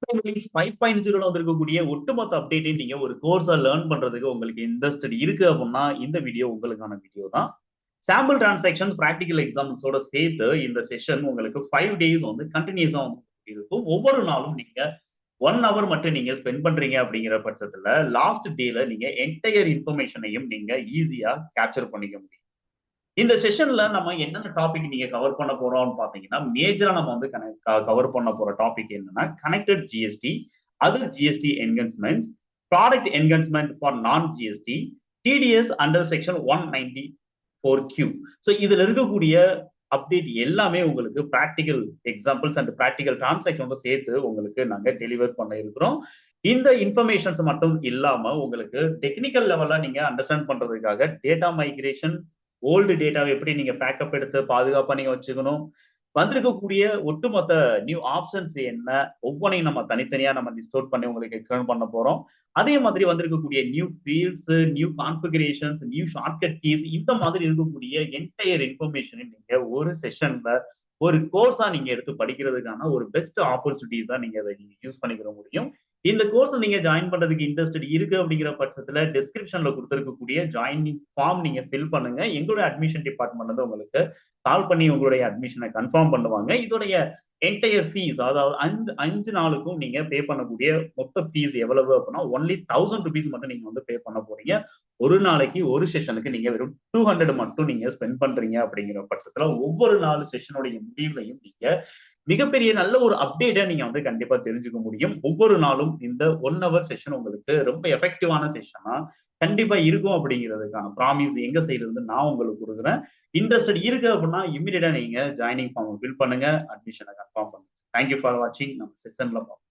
5.0 வந்திருக்கக்கூடிய ஒட்டுமொத்த அப்டேட்டையும் நீங்க ஒரு கோர்ஸா லேர்ன் பண்றதுக்கு உங்களுக்கு இன்ட்ரெஸ்டட் இருக்கு அப்படின்னா இந்த வீடியோ உங்களுக்கான வீடியோ தான். சாம்பிள் டிரான்சாக்ஷன் பிராக்டிகல் எக்ஸாம்ஸோட சேர்த்து இந்த செஷன் உங்களுக்கு 5 days வந்து கண்டினியூஸா வந்து இருக்கும். ஒவ்வொரு நாளும் நீங்க 1 hour மட்டும் நீங்க ஸ்பெண்ட் பண்றீங்க அப்படிங்கிற பட்சத்துல லாஸ்ட் டேல நீங்க என்டையர் இன்ஃபர்மேஷனையும் நீங்க ஈஸியா கேப்சர் பண்ணிக்க முடியும். இந்த செஷன்ல நம்ம என்னென்ன டாபிக் நீங்க கவர் பண்ண போறோம்னு பாத்தீங்கன்னா, மேஜரா நம்ம வந்து கவர் பண்ண போற டாபிக் என்னன்னா connected GST, other GST enhancements, product enhancement for non GST, TDS under section 194Q. So இதுல இருக்கக்கூடிய அப்டேட் எல்லாமே உங்களுக்கு practical examples and practical transaction சேர்த்து உங்களுக்கு நாங்க டெலிவர் பண்ண இருக்கிறோம். இந்த இன்ஃபர்மேஷன்ஸ் மட்டும் இல்லாம உங்களுக்கு டெக்னிக்கல் லெவல்ல நீங்க அண்டர்ஸ்டாண்ட் பண்றதுக்காக டேட்டா மைக்ரேஷன், ஓல்டு டேட்டாவை எப்படி நீங்க பேக்கப் எடுத்து பாதுகாப்பா நீங்க வச்சுக்கணும், வந்திருக்கக்கூடிய ஒட்டுமொத்த நியூ ஆப்ஷன்ஸ் என்ன, ஒவ்வொன்றையும் நம்ம தனித்தனியா நம்ம லிஸ்ட் அவுட் பண்ணி உங்களுக்கு எக்ஸ்பிளைன் பண்ண போறோம். அதே மாதிரி வந்திருக்கக்கூடிய new fields, new configurations, new shortcut keys, இந்த மாதிரி இருக்கக்கூடிய என்டையர் இன்ஃபர்மேஷனை நீங்க ஒரு செஷன்ல ஒரு கோர்ஸா நீங்க எடுத்து படிக்கிறதுக்கான ஒரு பெஸ்ட் ஆப்பர்ச்சுனிட்டிஸா நீங்க அதை நீங்க யூஸ் பண்ணிக்கிற முடியும். இந்த கோர்ஸ் நீங்க ஜாயின் பண்றதுக்கு இன்ட்ரெஸ்டட் இருக்கு அப்படிங்கிற பட்சத்துல டிஸ்கிரிப்ஷன்ல கொடுத்திருக்கக்கூடிய ஜாயினிங் ஃபார்ம் நீங்க ஃபில் பண்ணுங்க. எங்களுடைய அட்மிஷன் டிபார்ட்மெண்ட் வந்து உங்களுக்கு கால் பண்ணி உங்களுடைய அட்மிஷனை கன்ஃபார்ம் பண்ணுவாங்க. இதோடைய என்டையர் ஃபீஸ், அதாவது அஞ்சு நாளுக்கும் நீங்க பே பண்ணக்கூடிய மொத்த ஃபீஸ் எவ்வளவு அப்படின்னா ஒன்லி 1000 rupees மட்டும் நீங்க வந்து பே பண்ண போறீங்க. ஒரு நாளைக்கு ஒரு செஷனுக்கு நீங்க வெறும் 200 மட்டும் நீங்க ஸ்பெண்ட் பண்றீங்க அப்படிங்கிற பட்சத்துல ஒவ்வொரு நாலு செஷனுடைய முடிவுலையும் நீங்க மிகப்பெரிய நல்ல ஒரு அப்டேட்டை நீங்க வந்து கண்டிப்பா தெரிஞ்சுக்க முடியும். ஒவ்வொரு நாளும் இந்த 1 hour செஷன் உங்களுக்கு ரொம்ப எஃபெக்டிவான செஷனா கண்டிப்பா இருக்கும் அப்படிங்கிறதுக்கான ப்ராமிஸ் எங்க சைடுல இருந்து நான் உங்களுக்கு கொடுக்குறேன். இன்ட்ரெஸ்டட் இருக்கு அப்படின்னா இமிடியேட்டா நீங்க ஜாயினிங் ஃபார்ம் ஃபில் பண்ணுங்க, அட்மிஷனை கன்ஃபார்ம் பண்ணுங்க. தேங்க்யூ ஃபார் வாட்சிங். நம்ம செஷன்ல பார்ப்போம்.